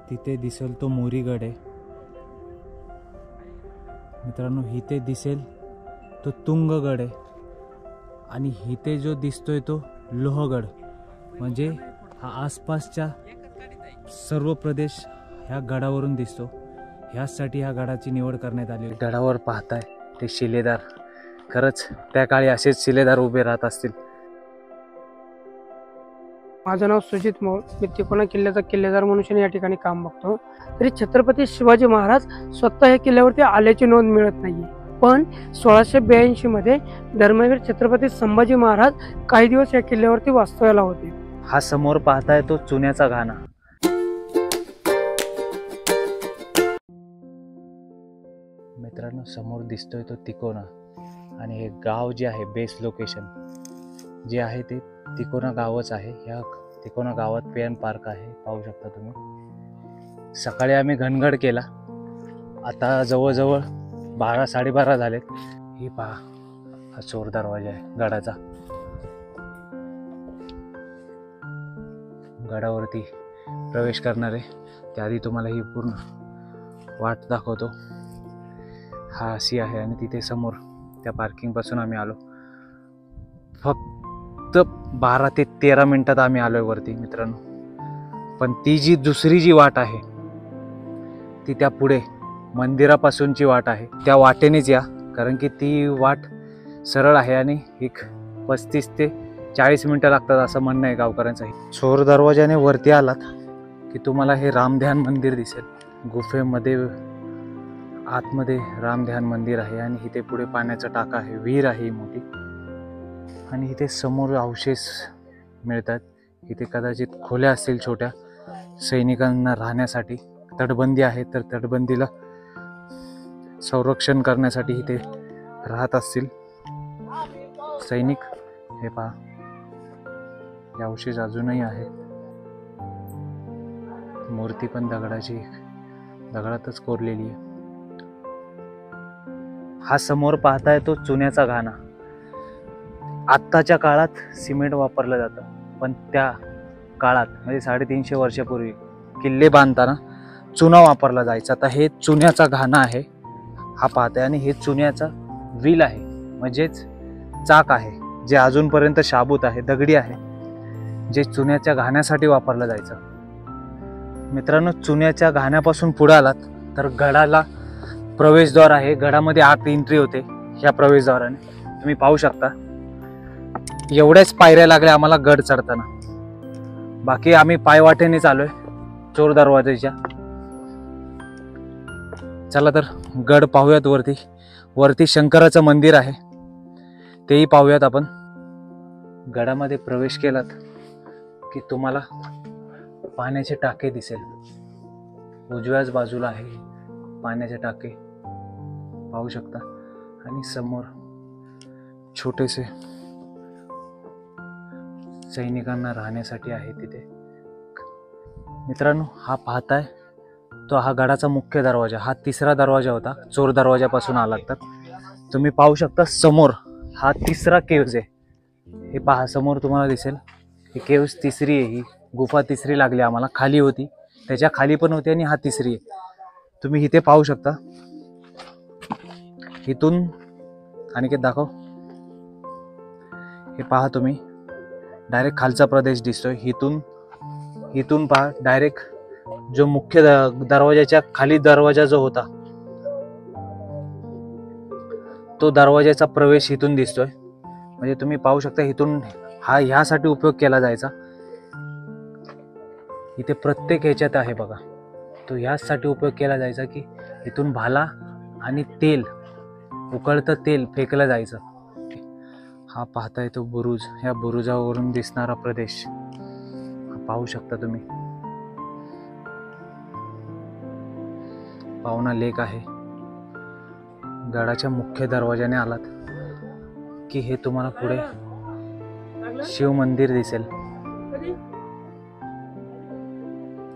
तिथे दिसेल तो मोरीगड आहे मित्रांनो. इथे दिसेल तो तुंगगड आहे आणि इथे जो दिसतोय तो लोहगड. म्हणजे हा आसपासच्या सर्व प्रदेश ह्या गडावरून दिसतो. ह्यासाठी ह्या गडाची निवड करण्यात आली. गडावर पाहताय ते शिलेदार, खरंच त्या काळी असेच शिलेदार उभे राहत असतील. माझं नाव सुजित मोळ. मी तिकोना किल्ल्याचा किल्लेदार म्हणून या ठिकाणी काम बघतो. तरी छत्रपती शिवाजी महाराज स्वतः या किल्ल्यावरती आल्याची नोंद मिळत नाहीये. पण 1682 मध्ये धर्मवीर छत्रपती संभाजी महाराज काही दिवस या किल्ल्यावरती वास्तव्याला होते. हा समोर पाहताय तो चुन्याचा घाणा. मित्रांनो समोर दिसतोय तो तिकोना आणि हे गाव जे आहे बेस लोकेशन जे आहे ते तिकोना गावच आहे. ह्या तिकोना गावात पेन पार्क आहे, पाहू शकता तुम्ही. सकाळी आम्ही घनगड केला, आता जवळजवळ 12-12:30 झालेत. ही पहा हा चोर दरवाजा आहे गडाचा. गडावरती प्रवेश करणार आहे त्याआधी तुम्हाला ही पूर्ण वाट दाखवतो. हा अशी आहे आणि तिथे समोर त्या पार्किंग पासून आम्ही आलो. फक्त 12 ते 13 मिनिटात आम्ही आलोय वरती मित्रांनो. पण ती जी दुसरी जी वाट आहे ती त्या पुढे मंदिरापासूनची वाट आहे. त्या वाटेनेच या, कारण की ती वाट सरळ आहे आणि एक 35 ते 40 मिनिटं लागतात असं म्हणणं आहे गावकऱ्यांचं. चोर दरवाजाने वरती आलात की तुम्हाला हे रामध्यान मंदिर दिसेल. गुफेमध्ये आतमध्ये रामध्यान मंदिर आहे आणि इथे पुढे पाण्याचा टाका आहे, विहीर आहे मोठी. आणि इथे समोर अवशेष मिळतात. इथे कदाचित खोल्या असतील छोट्या सैनिकांना राहण्यासाठी. तटबंदी आहे तर तटबंदीला संरक्षण करण्यासाठी इथे राहत असतील सैनिक. हे पहा हे अवशेष अजूनही आहे. मूर्ती पण दगडातच कोरलेली आहे. हा समोर पाहताय तो चुन्याचा घाणा. आत्ताच्या काळात सिमेंट वापरलं जातं, पण त्या काळात म्हणजे 350 वर्षापूर्वी किल्ले बांधताना चुना वापरला जायचा. तर हे चुन्याचा घाणा आहे हा पाहताय. आणि हे चुन्याचा व्हील आहे म्हणजेच चाक आहे जे अजूनपर्यंत शाबूत आहे, दगडी आहे, जे चुन्याच्या घाण्यासाठी वापरलं जायचं. मित्रांनो चुन्याच्या घाण्यापासून पुढे आलात तर गडाला प्रवेशद्वार आहे. गडामध्ये आत एंट्री होते ह्या प्रवेशद्वाराने. तुम्ही पाहू शकता एवढ्याच पायऱ्या लागल्या आम्हाला गड चढताना. बाकी आम्ही पायवाटेने चाललोय चोर दरवाजाच्या. चला तर गड पाहूयात. वरती शंकराचं मंदिर आहे तेही पाहूयात आपण. गडामध्ये प्रवेश केलात की तुम्हाला पाण्याचे टाके दिसेल. उजव्याच बाजूला आहे पाण्याचे टाके, पाहू शकता. आणि समोर छोटेसे सैनिकांना राहण्यासाठी आहे तिथे. मित्रांनो हा पाहताय तो हा गडाचा मुख्य दरवाजा. हा तिसरा दरवाजा होता. चोर दरवाजापासून आलात तर तुम्ही पाहू शकता समोर हा तिसरा केव्ज आहे. हे पहा समोर तुम्हाला दिसेल ही केव्ज तिसरी आहे. ही गुफा तिसरी लागली आम्हाला. खाली होती, त्याच्या खाली पण होती आणि हा तिसरी आहे. तुम्ही इथे पाहू शकता. इथून आणि दाखव. हे पहा तुम्ही डायरेक्ट खालचा प्रदेश दिसतोय. इथून पहा डायरेक्ट जो मुख्य दरवाजाच्या खाली दरवाजा जो होता तो दरवाजाचा प्रवेश इथून दिसतोय. म्हणजे तुम्ही पाहू शकता इथून हा ह्यासाठी उपयोग केला जायचा. इथे प्रत्येक ह्याच्यात आहे बघा. तो ह्यासाठी उपयोग केला जायचा की इथून भाला आणि तेल, उकळतं तेल फेकलं जायचं. हा पाहताय तो बुरुज. ह्या बुरुजावरून दिसणारा प्रदेश पाहू शकता तुम्ही. पावना लेक आहे. गडाच्या मुख्य दरवाजाने आलात की हे तुम्हाला पुढे शिव मंदिर दिसेल.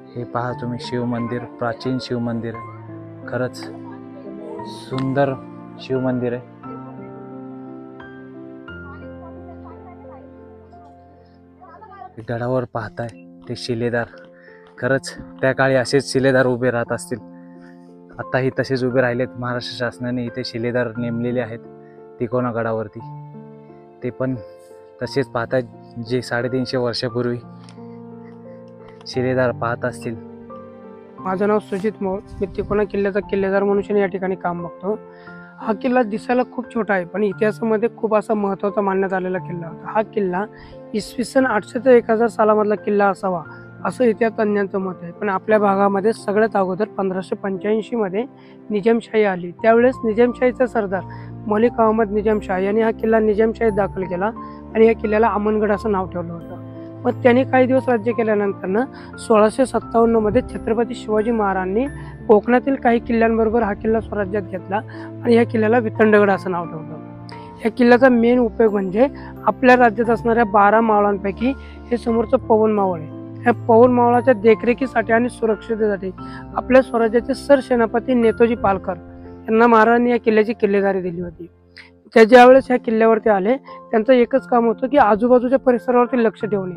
हे पहा तुम्ही शिव मंदिर, प्राचीन शिव मंदिर. खरंच सुंदर शिव मंदिर आहे. गडावर पाहताय ते शिलेदार खरंच त्या काळी असेच शिलेदार उभे राहत असतील. आताही तसेच उभे राहिलेत. महाराष्ट्र शासनाने इथे शिलेदार नेमलेले आहेत तिकोना गडावरती. ते पण तसेच पाहतात जे 350 वर्षापूर्वी शिलेदार पाहत असतील. माझं नाव सुजित मोळ. मी तिकोना किल्ल्याचा किल्लेदार म्हणून या ठिकाणी काम बघतो. हा किल्ला दिसायला खूप छोटा आहे, पण इतिहासामध्ये खूप असा महत्त्वाचा मानण्यात आलेला किल्ला होता. हा किल्ला इसवी सन 800 ते 1000 सालामधला किल्ला असावा असं इतिहास तज्ञांचं मत आहे. पण आपल्या भागामध्ये सगळ्यात अगोदर 1585 मध्ये निजामशाही आली. त्यावेळेस निजामशाहीचा सरदार मलिक अहमद निजामशाह यांनी हा किल्ला निजामशाहीत दाखल केला आणि या किल्ल्याला अमनगड असं नाव ठेवलं होतं. मग त्यांनी काही दिवस राज्य केल्यानंतर 1657 मध्ये छत्रपती शिवाजी महाराजांनी कोकणातील काही किल्ल्यांबरोबर हा किल्ला स्वराज्यात घेतला आणि या किल्ल्याला वितंडगड असं नाव ठेवलं. या किल्ल्याचा मेन उपयोग म्हणजे आपल्या राज्यात असणाऱ्या 12 मावळांपैकी हे समोरचं पवन मावळ आहे. या पवन मावळाच्या देखरेखीसाठी आणि सुरक्षिततेसाठी आपल्या स्वराज्याचे सरसेनापती नेताजी पालकर यांना महाराजांनी या किल्ल्याची किल्लेदारी दिली होती. त्या ज्यावेळेस ह्या किल्ल्यावरती आले त्यांचं एकच काम होतं की आजूबाजूच्या परिसरावरती लक्ष ठेवणे.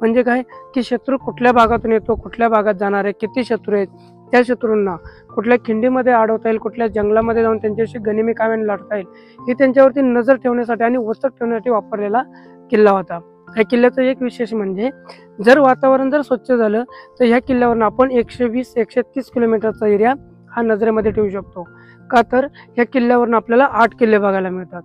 म्हणजे काय की शत्रू कुठल्या भागातून येतो, कुठल्या भागात जाणार आहे, किती शत्रू आहेत, त्या शत्रूंना कुठल्या खिंडीमध्ये अडवता येईल, कुठल्या जंगलामध्ये जाऊन त्यांच्याशी गनिमी काव्याने लढता येईल, हे त्यांच्यावरती नजर ठेवण्यासाठी आणि वचक ठेवण्यासाठी वापरलेला किल्ला होता. या किल्ल्याचं एक विशेष म्हणजे जर वातावरण जर स्वच्छ झालं तर ह्या किल्ल्यावरून आपण 120-130 किलोमीटरचा एरिया हा नजरेमध्ये ठेवू शकतो. का तर या किल्ल्यावरून आपल्याला 8 किल्ले बघायला मिळतात.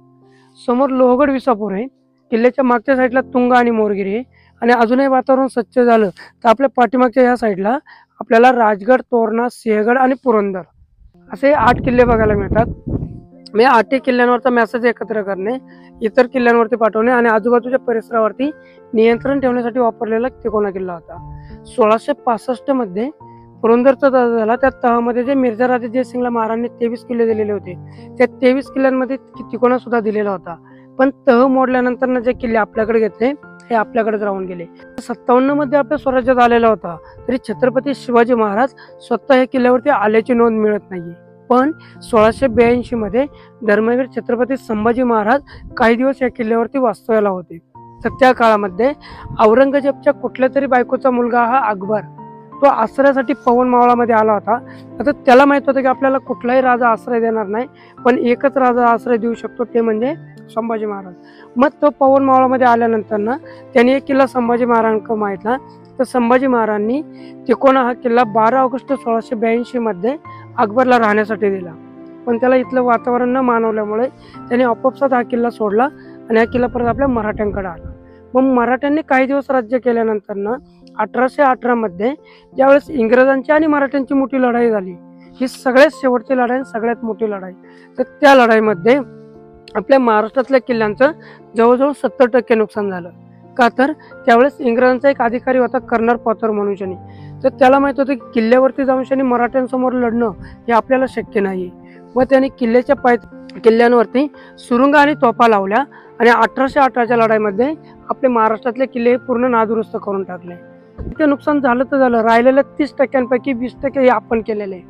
समोर लोहगड विसापूर आहे, किल्ल्याच्या मागच्या साईडला तुंगा आणि मोरगिरी आहे आणि अजूनही वातावरण स्वच्छ झालं तर आपल्या पाठीमागच्या ह्या साईडला आपल्याला राजगड, तोरणा, सिंहगड आणि पुरंदर असे 8 किल्ले बघायला मिळतात. म्हणजे 8 किल्ल्यांवरचा मेसेज एकत्र करणे, इतर किल्ल्यांवरती पाठवणे आणि आजूबाजूच्या परिसरावरती नियंत्रण ठेवण्यासाठी वापरलेला तिकोना किल्ला होता. 1665 मध्ये पुरंदरचा तह झाला. त्या तहामध्ये जे मिर्झा राजे जयसिंगला महाराजांनी 23 किल्ले दिलेले होते, त्या 23 किल्ल्यांमध्ये तिकोना सुद्धा दिलेला होता. पण तह मोडल्यानंतर जे किल्ले आपल्याकडे घेतले हे आपल्याकडेच राहून गेले. 57 मध्ये आपल्या स्वराज्यात आलेला होता तरी छत्रपती शिवाजी महाराज स्वतः या किल्ल्यावरती आल्याची नोंद मिळत नाहीये. पण 1682 मध्ये धर्मवीर छत्रपती संभाजी महाराज काही दिवस या किल्ल्यावरती वास्तव्याला होते. तर त्या काळामध्ये औरंगजेबच्या कुठल्या तरी बायकोचा मुलगा हा अकबर तो आश्रयासाठी पवन मावळामध्ये आला होता. आता त्याला माहित होतं की आपल्याला कुठलाही राजा आश्रय देणार नाही, पण एकच राजा आश्रय देऊ शकतो ते म्हणजे संभाजी महाराज. मग तो पवन मावळामध्ये आल्यानंतर त्यांनी एक किल्ला संभाजी महाराजांकडे माहितला. तर संभाजी महाराजांनी तिकोना हा किल्ला 12 ऑगस्ट 1682 मध्ये अकबरला राहण्यासाठी दिला. पण त्याला इथलं वातावरण न मानवल्यामुळे त्याने आपोआप हा किल्ला सोडला आणि हा किल्ला परत आपल्या मराठ्यांकडे आला. मग मराठ्यांनी काही दिवस राज्य केल्यानंतर 1818 मध्ये ज्यावेळेस इंग्रजांची आणि मराठ्यांची मोठी लढाई झाली, ही सगळ्यात शेवटची लढाई, सगळ्यात मोठी लढाई, तर त्या लढाईमध्ये आपल्या महाराष्ट्रातल्या किल्ल्यांचं जवळजवळ 70% नुकसान झालं. का तर त्यावेळेस इंग्रजांचा एक अधिकारी होता कर्नल पॉटर म्हणून. तर त्याला माहित होतं की किल्ल्यावरती जाऊन शनी मराठ्यांसमोर लढणं हे आपल्याला शक्य नाही. व त्याने किल्ल्यांवरती सुरुंग आणि तोफा लावल्या आणि 1818च्या लढाईमध्ये आपले महाराष्ट्रातले किल्ले पूर्ण नादुरुस्त करून टाकले. ते नुकसान झालं तर झालं, राहिलेल्या 30%पैकी 20% हे आपण केलेले आहे.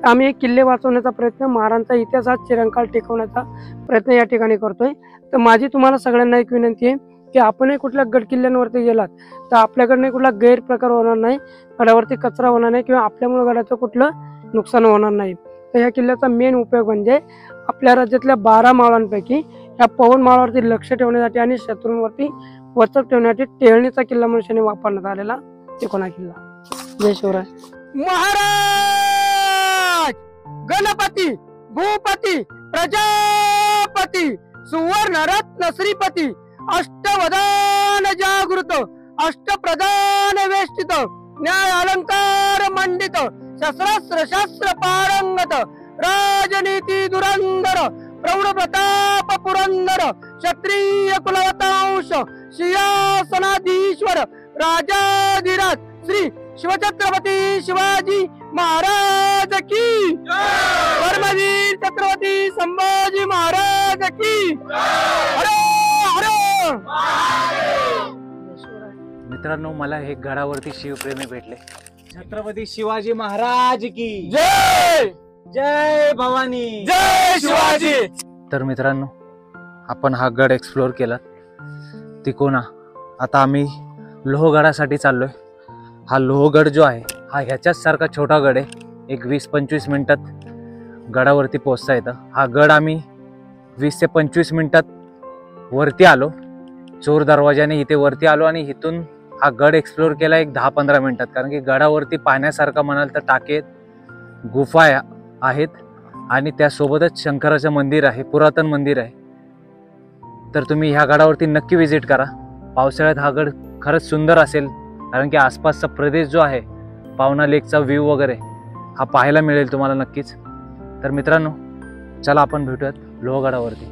आम्ही हे किल्ले वाचवण्याचा प्रयत्न, महाराजांचा इतिहास हा चिरंकाळ टिकवण्याचा प्रयत्न या ठिकाणी करतोय. तर माझी तुम्हाला सगळ्यांना एक विनंती आहे की आपणही कुठल्या गड किल्ल्यांवरती गेलात तर आपल्याकडनं कुठला गैरप्रकार होणार नाही, गडावरती कचरा होणार नाही किंवा आपल्यामुळे गडाचं कुठलं नुकसान होणार नाही. तर ह्या किल्ल्याचा मेन उपयोग म्हणजे आपल्या राज्यातल्या 12 मावळांपैकी या पवन मावळावरती लक्ष ठेवण्यासाठी आणि शत्रूंवरती वचक ठेवण्यासाठी टेहळणीचा किल्ला म्हणून वापरण्यात आलेला तिकोना किल्ला. जय शिवराय. महाराज गणपती भूपती प्रजापती सुवर्णरत्न श्रीपती अष्टवदान जागृत अष्टप्रधान वेष्टित न्याय अलंकार मंडित शस्त्रास्त्र शास्त्र पारंगत राजनीती धुरंधर प्रौढ प्रताप पुरंदर क्षत्रिय कुलवतांश सिंहासनाधीश्वर राजाधिराज श्री शिवछत्रपती शिवाजी महाराज की धर्मवीर छत्रपती संभाजी महाराज की मित्रांनो, मला हे गडावरती शिवप्रेमी भेटले. छत्रपती शिवाजी महाराज की जय. जय भवानी, जय शिवाजी. तर मित्रांनो, आपण हा गड एक्सप्लोर केला तिकोना. आता आम्ही लोहगडासाठी चाललोय. हा लोहगड जो आहे हा ह्याच्याच सारखा छोटा गड आहे. एक 20-25 मिनिटात गडावरती पोहोचता येतं. हा गड आम्ही 20 ते 25 मिनिटात वरती आलो. चोर दरवाजाने इथे वरती आलो आणि इथून हा गड एक्सप्लोर केला एक 10-15 मिनिटात. कारण की गडावरती पाहण्यासारखं म्हणाल तर टाके, गुफा आहेत आणि त्यासोबतच शंकराचं मंदिर आहे, पुरातन मंदिर आहे. तर तुम्ही ह्या गडावरती नक्की विजिट करा. पावसाळ्यात हा गड खरंच सुंदर असेल, कारण की आसपासचा प्रदेश जो आहे, पावना लेकचा व्ह्यू वगैरे हा पाहायला मिळेल तुम्हाला नक्कीच. तर मित्रांनो, चला आपण भेटूयात लोहगडावरती.